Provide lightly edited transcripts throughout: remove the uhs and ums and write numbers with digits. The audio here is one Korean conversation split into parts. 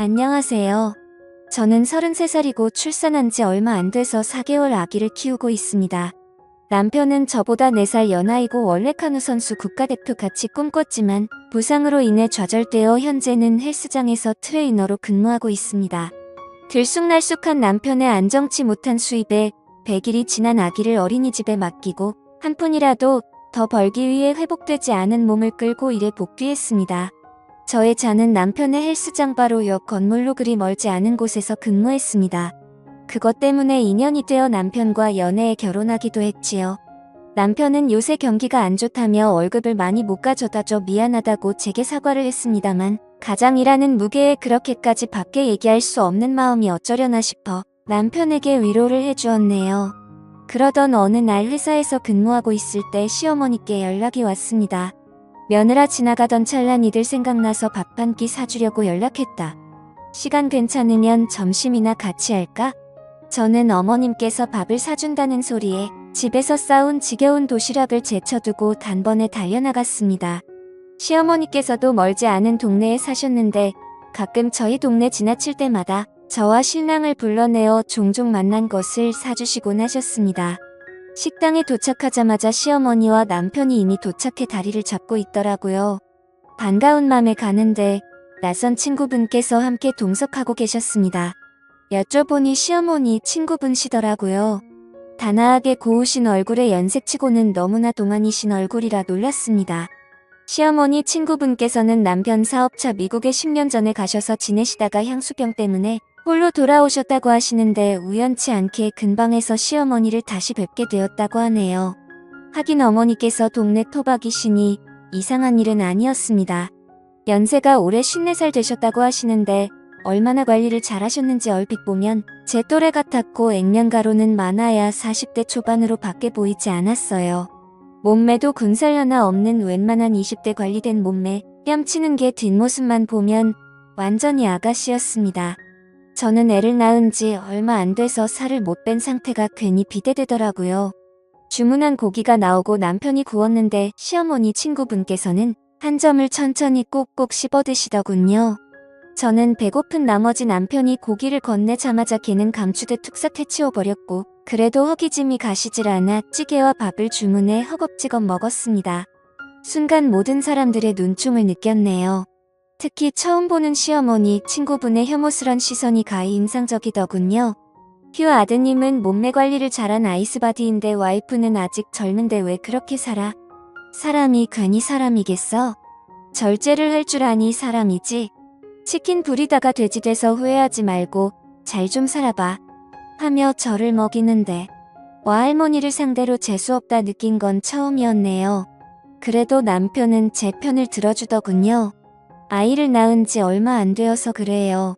안녕하세요. 저는 33살이고 출산한 지 얼마 안 돼서 4개월 아기를 키우고 있습니다. 남편은 저보다 4살 연하이고 원래 카누 선수 국가대표 같이 꿈꿨지만 부상으로 인해 좌절되어 현재는 헬스장에서 트레이너로 근무하고 있습니다. 들쑥날쑥한 남편의 안정치 못한 수입에 100일이 지난 아기를 어린이집에 맡기고 한 푼이라도 더 벌기 위해 회복되지 않은 몸을 끌고 일에 복귀했습니다. 저의 자는 남편의 헬스장 바로 옆 건물로 그리 멀지 않은 곳에서 근무했습니다. 그것 때문에 인연이 되어 남편과 연애에 결혼하기도 했지요. 남편은 요새 경기가 안 좋다며 월급을 많이 못 가져다줘 미안하다고 제게 사과를 했습니다만 가장이라는 무게에 그렇게까지 밖에 얘기할 수 없는 마음이 어쩌려나 싶어 남편에게 위로를 해주었네요. 그러던 어느 날 회사에서 근무하고 있을 때 시어머니께 연락이 왔습니다. 며느라 지나가던 찰나 니들 생각나서 밥 한 끼 사주려고 연락했다. 시간 괜찮으면 점심이나 같이 할까? 저는 어머님께서 밥을 사준다는 소리에 집에서 싸운 지겨운 도시락을 제쳐두고 단번에 달려나갔습니다. 시어머니께서도 멀지 않은 동네에 사셨는데 가끔 저희 동네 지나칠 때마다 저와 신랑을 불러내어 종종 만난 것을 사주시곤 하셨습니다. 식당에 도착하자마자 시어머니와 남편이 이미 도착해 다리를 잡고 있더라고요. 반가운 맘에 가는데 낯선 친구분께서 함께 동석하고 계셨습니다. 여쭤보니 시어머니 친구분시더라고요. 단아하게 고우신 얼굴에 연색치고는 너무나 동안이신 얼굴이라 놀랐습니다. 시어머니 친구분께서는 남편 사업차 미국에 10년 전에 가셔서 지내시다가 향수병 때문에 홀로 돌아오셨다고 하시는데 우연치 않게 근방에서 시어머니를 다시 뵙게 되었다고 하네요. 하긴 어머니께서 동네 토박이시니 이상한 일은 아니었습니다. 연세가 올해 54살 되셨다고 하시는데 얼마나 관리를 잘하셨는지 얼핏 보면 제 또래 같았고 액면가로는 많아야 40대 초반으로 밖에 보이지 않았어요. 몸매도 군살 하나 없는 웬만한 20대 관리된 몸매, 뺨치는 게 뒷모습만 보면 완전히 아가씨였습니다. 저는 애를 낳은 지 얼마 안 돼서 살을 못 뺀 상태가 괜히 비대되더라고요. 주문한 고기가 나오고 남편이 구웠는데 시어머니 친구분께서는 한 점을 천천히 꼭꼭 씹어 드시더군요. 저는 배고픈 나머지 남편이 고기를 건네자마자 걔는 감추듯 툭싹 해치워버렸고 그래도 허기짐이 가시질 않아 찌개와 밥을 주문해 허겁지겁 먹었습니다. 순간 모든 사람들의 눈총을 느꼈네요. 특히 처음 보는 시어머니 친구분의 혐오스런 시선이 가히 인상적이더군요. 휴 아드님은 몸매 관리를 잘한 아이스바디인데 와이프는 아직 젊은데 왜 그렇게 살아? 사람이 괜히 사람이겠어? 절제를 할 줄 아니 사람이지? 치킨 부리다가 돼지 돼서 후회하지 말고 잘 좀 살아봐 하며 저를 먹이는데 와할머니를 상대로 재수없다 느낀 건 처음이었네요. 그래도 남편은 제 편을 들어주더군요. 아이를 낳은 지 얼마 안 되어서 그래요.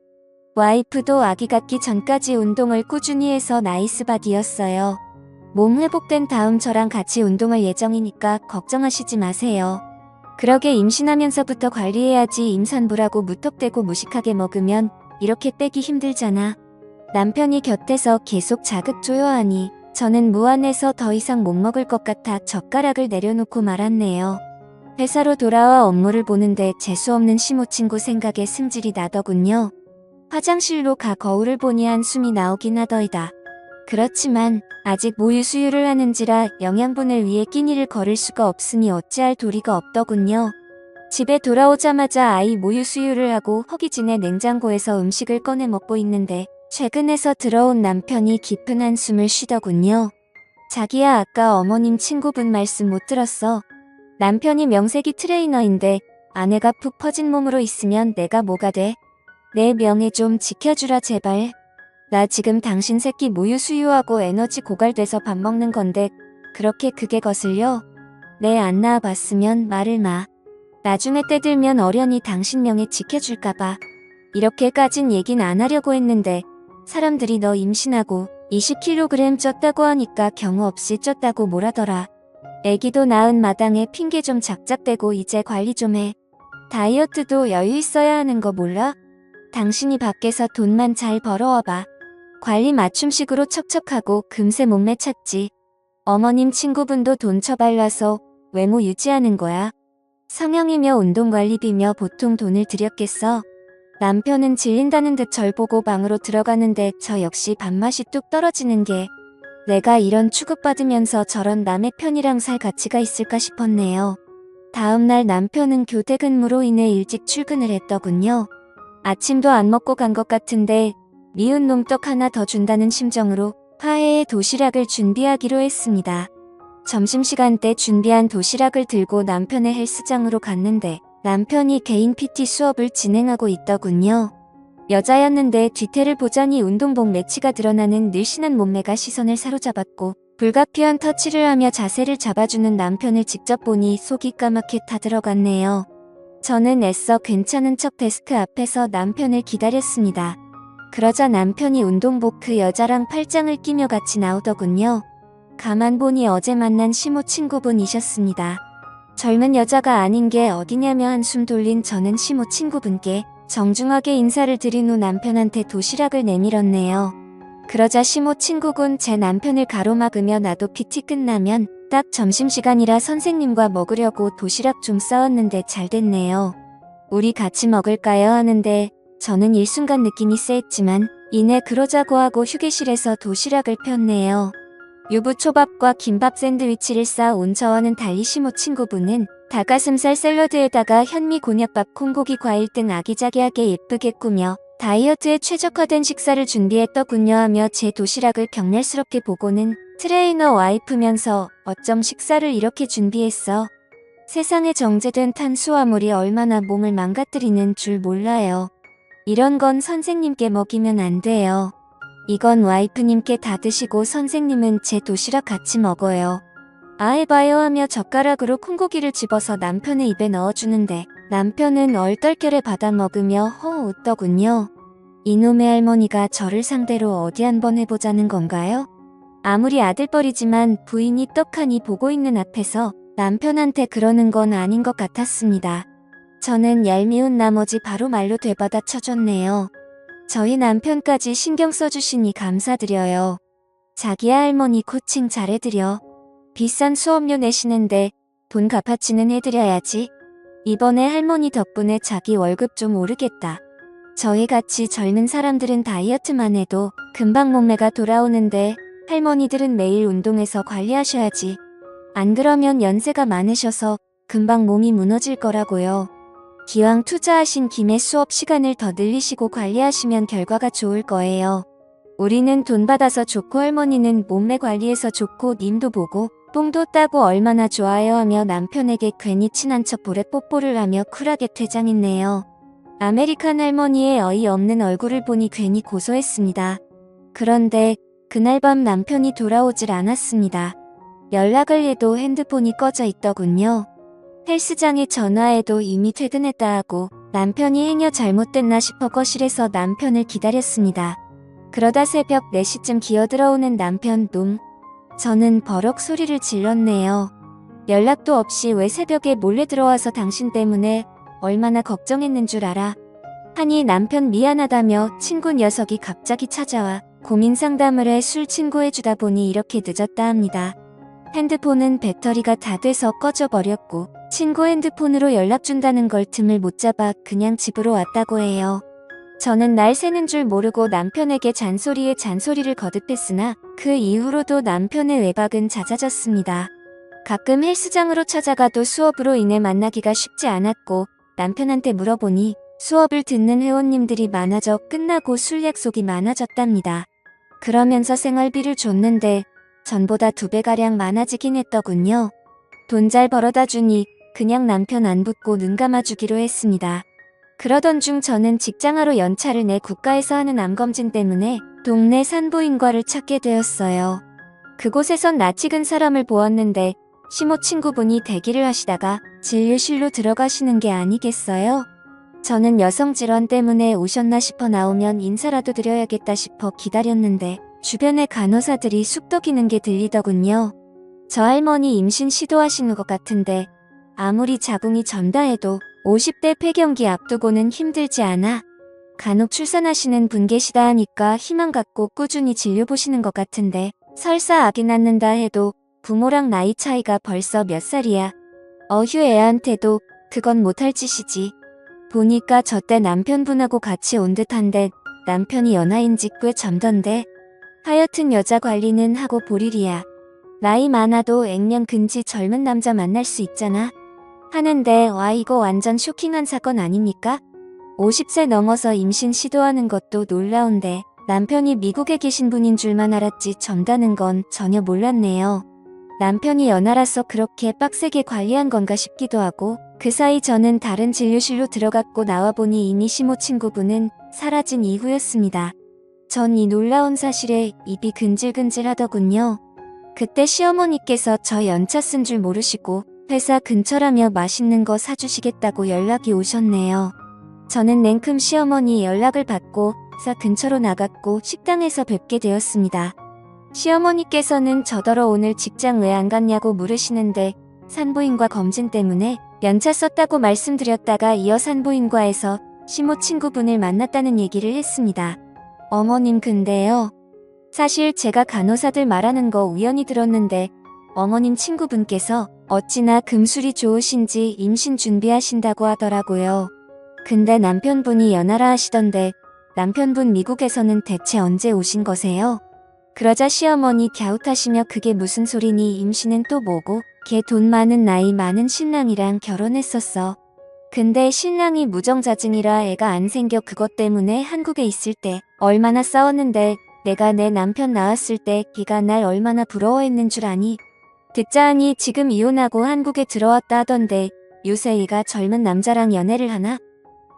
와이프도 아기 갖기 전까지 운동을 꾸준히 해서 나이스바디였어요. 몸 회복된 다음 저랑 같이 운동할 예정이니까 걱정하시지 마세요. 그러게 임신하면서부터 관리해야지 임산부라고 무턱대고 무식하게 먹으면 이렇게 빼기 힘들잖아. 남편이 곁에서 계속 자극 조여하니 저는 무안해서 더 이상 못 먹을 것 같아 젓가락을 내려놓고 말았네요. 회사로 돌아와 업무를 보는데 재수없는 시모친구 생각에 승질이 나더군요. 화장실로 가 거울을 보니 한숨이 나오긴 하더이다. 그렇지만 아직 모유 수유를 하는지라 영양분을 위해 끼니를 거를 수가 없으니 어찌할 도리가 없더군요. 집에 돌아오자마자 아이 모유 수유를 하고 허기진에 냉장고에서 음식을 꺼내 먹고 있는데 최근에서 들어온 남편이 깊은 한숨을 쉬더군요. 자기야 아까 어머님 친구분 말씀 못 들었어. 남편이 명색이 트레이너인데 아내가 푹 퍼진 몸으로 있으면 내가 뭐가 돼? 내 명예 좀 지켜주라 제발. 나 지금 당신 새끼 모유 수유하고 에너지 고갈돼서 밥 먹는 건데 그렇게 그게 거슬려? 내 안 낳아봤으면 말을 마. 나중에 때 들면 어련히 당신 명예 지켜줄까봐. 이렇게까진 얘긴 안 하려고 했는데 사람들이 너 임신하고 20kg 쪘다고 하니까 경우 없이 쪘다고 뭐라더라. 애기도 낳은 마당에 핑계 좀 작작대고 이제 관리 좀 해. 다이어트도 여유 있어야 하는 거 몰라? 당신이 밖에서 돈만 잘 벌어와봐. 관리 맞춤식으로 척척하고 금세 몸매 찾지. 어머님 친구분도 돈 처발라서 외모 유지하는 거야. 성형이며 운동관리비며 보통 돈을 들였겠어. 남편은 질린다는 듯 절 보고 방으로 들어가는데 저 역시 밥맛이 뚝 떨어지는 게 내가 이런 취급받으면서 저런 남의 편이랑 살 가치가 있을까 싶었네요. 다음날 남편은 교대 근무로 인해 일찍 출근을 했더군요. 아침도 안 먹고 간 것 같은데 미운 놈떡 하나 더 준다는 심정으로 화해의 도시락을 준비하기로 했습니다. 점심시간 때 준비한 도시락을 들고 남편의 헬스장으로 갔는데 남편이 개인 PT 수업을 진행하고 있더군요. 여자였는데 뒤태를 보자니 운동복 매치가 드러나는 늘씬한 몸매가 시선을 사로잡았고 불가피한 터치를 하며 자세를 잡아주는 남편을 직접 보니 속이 까맣게 타들어갔네요. 저는 애써 괜찮은 척 데스크 앞에서 남편을 기다렸습니다. 그러자 남편이 운동복 그 여자랑 팔짱을 끼며 같이 나오더군요. 가만 보니 어제 만난 시모 친구분이셨습니다. 젊은 여자가 아닌 게 어디냐며 한숨 돌린 저는 시모 친구분께 정중하게 인사를 드린 후 남편한테 도시락을 내밀었네요. 그러자 시모 친구군 제 남편을 가로막으며 나도 PT 끝나면 딱 점심시간이라 선생님과 먹으려고 도시락 좀 싸왔는데 잘 됐네요. 우리 같이 먹을까요 하는데 저는 일순간 느낌이 쎄했지만 이내 그러자고 하고 휴게실에서 도시락을 폈네요. 유부초밥과 김밥 샌드위치를 싸온 저와는 달리 시모 친구분은 닭가슴살 샐러드에다가 현미 곤약밥 콩고기 과일 등 아기자기하게 예쁘게 꾸며 다이어트에 최적화된 식사를 준비했더군요 하며 제 도시락을 격렬스럽게 보고는 트레이너 와이프면서 어쩜 식사를 이렇게 준비했어? 세상에 정제된 탄수화물이 얼마나 몸을 망가뜨리는 줄 몰라요. 이런 건 선생님께 먹이면 안 돼요. 이건 와이프님께 다 드시고 선생님은 제 도시락 같이 먹어요. 아 해봐요 하며 젓가락으로 콩고기를 집어서 남편의 입에 넣어주는데 남편은 얼떨결에 받아 먹으며 허 웃더군요. 이놈의 할머니가 저를 상대로 어디 한번 해보자는 건가요? 아무리 아들뻘이지만 부인이 떡하니 보고 있는 앞에서 남편한테 그러는 건 아닌 것 같았습니다. 저는 얄미운 나머지 바로 말로 되받아 쳐줬네요. 저희 남편까지 신경 써주시니 감사드려요. 자기야 할머니 코칭 잘해드려. 비싼 수업료 내시는데 돈 갚아치는 해드려야지. 이번에 할머니 덕분에 자기 월급 좀 오르겠다. 저희같이 젊은 사람들은 다이어트만 해도 금방 몸매가 돌아오는데 할머니들은 매일 운동해서 관리하셔야지. 안 그러면 연세가 많으셔서 금방 몸이 무너질 거라고요. 기왕 투자하신 김에 수업 시간을 더 늘리시고 관리하시면 결과가 좋을 거예요. 우리는 돈 받아서 좋고 할머니는 몸매 관리해서 좋고 님도 보고 뽕도 따고 얼마나 좋아요 하며 남편에게 괜히 친한 척 볼에 뽀뽀를 하며 쿨하게 퇴장했네요. 아메리칸 할머니의 어이없는 얼굴을 보니 괜히 고소했습니다. 그런데 그날 밤 남편이 돌아오질 않았습니다. 연락을 해도 핸드폰이 꺼져 있더군요. 헬스장에 전화해도 이미 퇴근했다 하고 남편이 행여 잘못됐나 싶어 거실에서 남편을 기다렸습니다. 그러다 새벽 4시쯤 기어들어오는 남편 놈. 저는 버럭 소리를 질렀네요. 연락도 없이 왜 새벽에 몰래 들어와서 당신 때문에 얼마나 걱정했는 줄 알아. 하니 남편 미안하다며 친구 녀석이 갑자기 찾아와 고민 상담을 해 술 친구해주다 보니 이렇게 늦었다 합니다. 핸드폰은 배터리가 다 돼서 꺼져버렸고 친구 핸드폰으로 연락 준다는 걸 틈을 못 잡아 그냥 집으로 왔다고 해요. 저는 날 새는 줄 모르고 남편에게 잔소리에 잔소리를 거듭했으나 그 이후로도 남편의 외박은 잦아졌습니다. 가끔 헬스장으로 찾아가도 수업으로 인해 만나기가 쉽지 않았고 남편한테 물어보니 수업을 듣는 회원님들이 많아져 끝나고 술 약속이 많아졌답니다. 그러면서 생활비를 줬는데 전보다 2배가량 많아지긴 했더군요. 돈 잘 벌어다 주니 그냥 남편 안 붙고 눈 감아주기로 했습니다. 그러던 중 저는 직장하러 연차를 내 국가에서 하는 암검진 때문에 동네 산부인과를 찾게 되었어요. 그곳에선 나 찍은 사람을 보았는데 시모 친구분이 대기를 하시다가 진료실로 들어가시는 게 아니겠어요? 저는 여성 질환 때문에 오셨나 싶어 나오면 인사라도 드려야겠다 싶어 기다렸는데 주변의 간호사들이 쑥덕이는 게 들리더군요. 저 할머니 임신 시도하시는 것 같은데 아무리 자궁이 전다해도 50대 폐경기 앞두고는 힘들지 않아? 간혹 출산하시는 분 계시다 하니까 희망 갖고 꾸준히 진료 보시는 것 같은데 설사 아기 낳는다 해도 부모랑 나이 차이가 벌써 몇 살이야. 어휴 애한테도 그건 못할 짓이지. 보니까 저때 남편분하고 같이 온 듯한데 남편이 연하인지 꽤 젊던데. 하여튼 여자 관리는 하고 보리리야. 나이 많아도 액면 근지 젊은 남자 만날 수 있잖아. 하는데 와 이거 완전 쇼킹한 사건 아닙니까? 50세 넘어서 임신 시도하는 것도 놀라운데 남편이 미국에 계신 분인 줄만 알았지 젊다는 건 전혀 몰랐네요. 남편이 연하라서 그렇게 빡세게 관리한 건가 싶기도 하고 그 사이 저는 다른 진료실로 들어갔고 나와보니 이미 시모 친구분은 사라진 이후였습니다. 전 이 놀라운 사실에 입이 근질근질 하더군요. 그때 시어머니께서 저 연차 쓴 줄 모르시고 회사 근처라며 맛있는 거 사주시겠다고 연락이 오셨네요. 저는 냉큼 시어머니 연락을 받고 회사 근처로 나갔고 식당에서 뵙게 되었습니다. 시어머니께서는 저더러 오늘 직장 왜 안 갔냐고 물으시는데 산부인과 검진 때문에 연차 썼다고 말씀드렸다가 이어 산부인과에서 시모 친구분을 만났다는 얘기를 했습니다. 어머님 근데요. 사실 제가 간호사들 말하는 거 우연히 들었는데 어머님 친구분께서 어찌나 금술이 좋으신지 임신 준비하신다고 하더라고요. 근데 남편분이 연하라 하시던데 남편분 미국에서는 대체 언제 오신 거세요? 그러자 시어머니 갸웃하시며 그게 무슨 소리니 임신은 또 뭐고 걔 돈 많은 나이 많은 신랑이랑 결혼했었어. 근데 신랑이 무정자증이라 애가 안 생겨 그것 때문에 한국에 있을 때 얼마나 싸웠는데 내가 내 남편 낳았을 때 걔가 날 얼마나 부러워했는 줄 아니? 듣자 하니 지금 이혼하고 한국에 들어왔다 하던데 요새 얘가 젊은 남자랑 연애를 하나?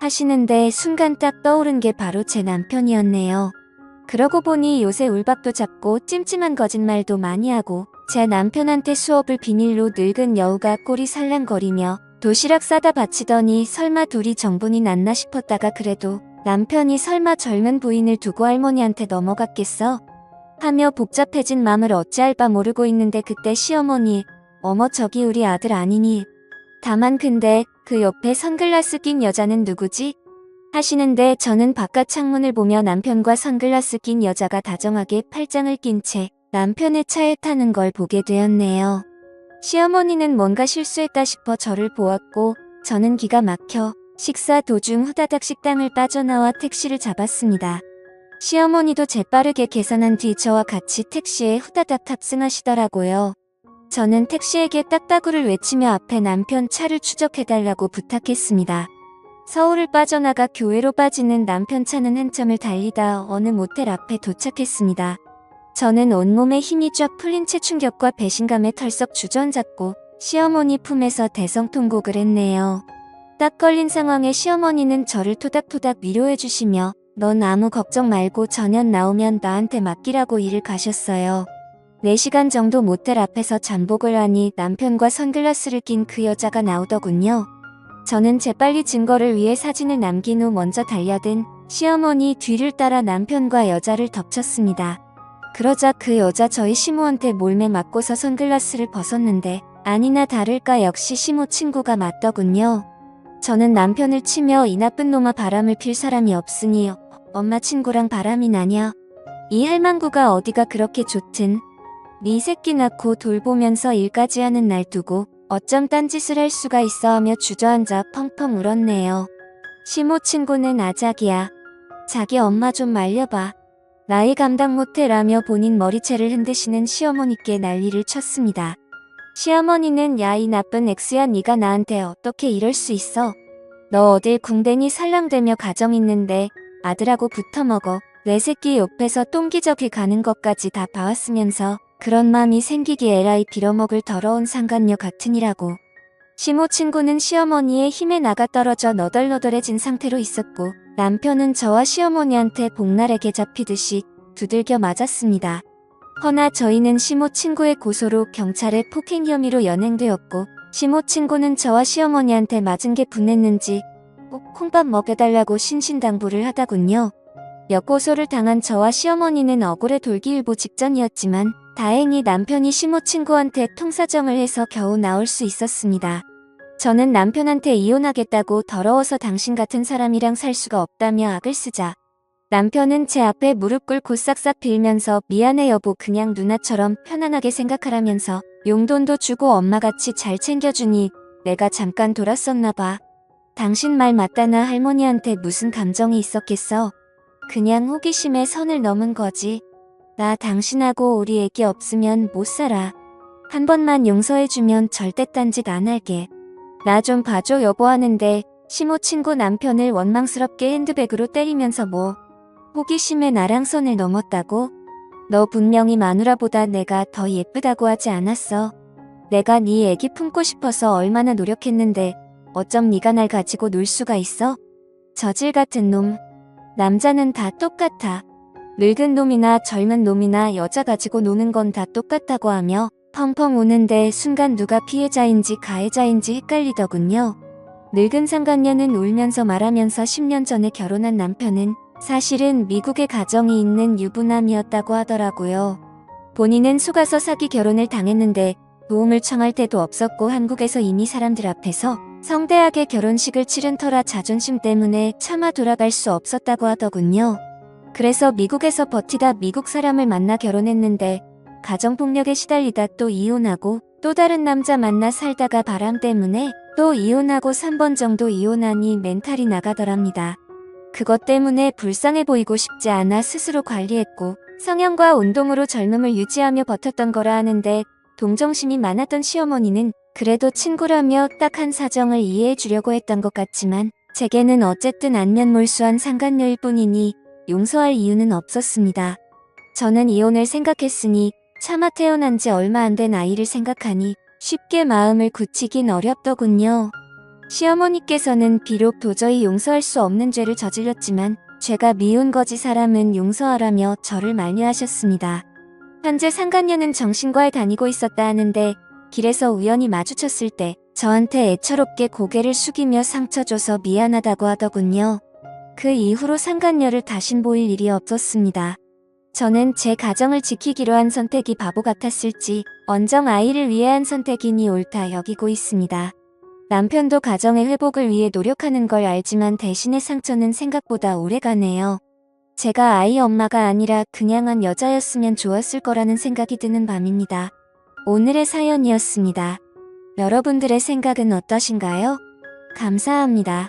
하시는데 순간 딱 떠오른 게 바로 제 남편이었네요. 그러고 보니 요새 울박도 잡고 찜찜한 거짓말도 많이 하고 제 남편한테 수업을 비밀로 늙은 여우가 꼬리 살랑거리며 도시락 싸다 바치더니 설마 둘이 정분이 났나 싶었다가 그래도 남편이 설마 젊은 부인을 두고 할머니한테 넘어갔겠어? 하며 복잡해진 맘을 어찌할 바 모르고 있는데 그때 시어머니 어머 저기 우리 아들 아니니? 다만 근데 그 옆에 선글라스 낀 여자는 누구지? 하시는데 저는 바깥 창문을 보며 남편과 선글라스 낀 여자가 다정하게 팔짱을 낀 채 남편의 차에 타는 걸 보게 되었네요. 시어머니는 뭔가 실수했다 싶어 저를 보았고 저는 기가 막혀 식사 도중 후다닥 식당을 빠져나와 택시를 잡았습니다. 시어머니도 재빠르게 계산한 뒤 저와 같이 택시에 후다닥 탑승하시더라고요. 저는 택시에게 딱따구를 외치며 앞에 남편 차를 추적해달라고 부탁했습니다. 서울을 빠져나가 교외로 빠지는 남편 차는 한참을 달리다 어느 모텔 앞에 도착했습니다. 저는 온몸에 힘이 쫙 풀린 채 충격과 배신감에 털썩 주저앉았고 시어머니 품에서 대성통곡을 했네요. 딱 걸린 상황에 시어머니는 저를 토닥토닥 위로해주시며 넌 아무 걱정 말고 저녁 나오면 나한테 맡기라고 일을 가셨어요. 4시간 정도 모텔 앞에서 잠복을 하니 남편과 선글라스를 낀 그 여자가 나오더군요. 저는 재빨리 증거를 위해 사진을 남긴 후 먼저 달려든 시어머니 뒤를 따라 남편과 여자를 덮쳤습니다. 그러자 그 여자 저희 시모한테 몰매 맞고서 선글라스를 벗었는데 아니나 다를까 역시 시모 친구가 맞더군요. 저는 남편을 치며 이 나쁜 놈아 바람을 필 사람이 없으니 엄마 친구랑 바람이 나냐? 이 할망구가 어디가 그렇게 좋든 네 새끼 낳고 돌보면서 일까지 하는 날 두고 어쩜 딴짓을 할 수가 있어 하며 주저앉아 펑펑 울었네요. 시모 친구는 아작이야. 자기 엄마 좀 말려봐. 나이 감당 못해 라며 본인 머리채를 흔드시는 시어머니께 난리를 쳤습니다. 시어머니는 야 이 나쁜 X야 네가 나한테 어떻게 이럴 수 있어. 너 어딜 궁뎅이 살랑대며 가정 있는데 아들하고 붙어먹어. 내 새끼 옆에서 똥기저귀 가는 것까지 다 봐왔으면서 그런 맘이 생기기 에라이 빌어먹을 더러운 상간녀 같으니라고. 시모 친구는 시어머니의 힘에 나가 떨어져 너덜너덜해진 상태로 있었고 남편은 저와 시어머니한테 복날에게 잡히듯이 두들겨 맞았습니다. 허나 저희는 시모 친구의 고소로 경찰에 폭행 혐의로 연행되었고 시모 친구는 저와 시어머니한테 맞은 게 분했는지 꼭 콩밥 먹여달라고 신신당부를 하다군요. 역고소를 당한 저와 시어머니는 억울해 돌기일보 직전이었지만 다행히 남편이 시모 친구한테 통사정을 해서 겨우 나올 수 있었습니다. 저는 남편한테 이혼하겠다고 더러워서 당신 같은 사람이랑 살 수가 없다며 악을 쓰자 남편은 제 앞에 무릎 꿇고 싹싹 빌면서 미안해 여보 그냥 누나처럼 편안하게 생각하라면서 용돈도 주고 엄마같이 잘 챙겨주니 내가 잠깐 돌았었나 봐. 당신 말 맞다나 할머니한테 무슨 감정이 있었겠어. 그냥 호기심에 선을 넘은 거지. 나 당신하고 우리 애기 없으면 못 살아. 한 번만 용서해주면 절대 딴짓 안 할게. 나 좀 봐줘 여보 하는데 시모 친구 남편을 원망스럽게 핸드백으로 때리면서 뭐 호기심에 나랑 선을 넘었다고? 너 분명히 마누라보다 내가 더 예쁘다고 하지 않았어. 내가 네 애기 품고 싶어서 얼마나 노력했는데 어쩜 네가 날 가지고 놀 수가 있어? 저질 같은 놈. 남자는 다 똑같아. 늙은 놈이나 젊은 놈이나 여자 가지고 노는 건 다 똑같다고 하며 펑펑 우는데 순간 누가 피해자인지 가해자인지 헷갈리더군요. 늙은 상간녀는 울면서 말하면서 10년 전에 결혼한 남편은 사실은 미국에 가정이 있는 유부남이었다고 하더라고요. 본인은 속아서 사기 결혼을 당했는데 도움을 청할 때도 없었고 한국에서 이미 사람들 앞에서 성대하게 결혼식을 치른 터라 자존심 때문에 차마 돌아갈 수 없었다고 하더군요. 그래서 미국에서 버티다 미국 사람을 만나 결혼했는데 가정폭력에 시달리다 또 이혼하고 또 다른 남자 만나 살다가 바람 때문에 또 이혼하고 3번 정도 이혼하니 멘탈이 나가더랍니다. 그것 때문에 불쌍해 보이고 싶지 않아 스스로 관리했고 성형과 운동으로 젊음을 유지하며 버텼던 거라 하는데 동정심이 많았던 시어머니는 그래도 친구라며 딱한 사정을 이해해 주려고 했던 것 같지만 제게는 어쨌든 안면몰수한 상간녀일 뿐이니 용서할 이유는 없었습니다. 저는 이혼을 생각했으니 차마 태어난 지 얼마 안 된 아이를 생각하니 쉽게 마음을 굳히긴 어렵더군요. 시어머니께서는 비록 도저히 용서할 수 없는 죄를 저질렀지만 죄가 미운 거지 사람은 용서하라며 저를 만류하셨습니다. 현재 상간녀는 정신과에 다니고 있었다 하는데 길에서 우연히 마주쳤을 때 저한테 애처롭게 고개를 숙이며 상처 줘서 미안하다고 하더군요. 그 이후로 상간녀를 다신 보일 일이 없었습니다. 저는 제 가정을 지키기로 한 선택이 바보 같았을지 언정 아이를 위해 한 선택이니 옳다 여기고 있습니다. 남편도 가정의 회복을 위해 노력하는 걸 알지만 대신의 상처는 생각보다 오래가네요. 제가 아이 엄마가 아니라 그냥 한 여자였으면 좋았을 거라는 생각이 드는 밤입니다. 오늘의 사연이었습니다. 여러분들의 생각은 어떠신가요? 감사합니다.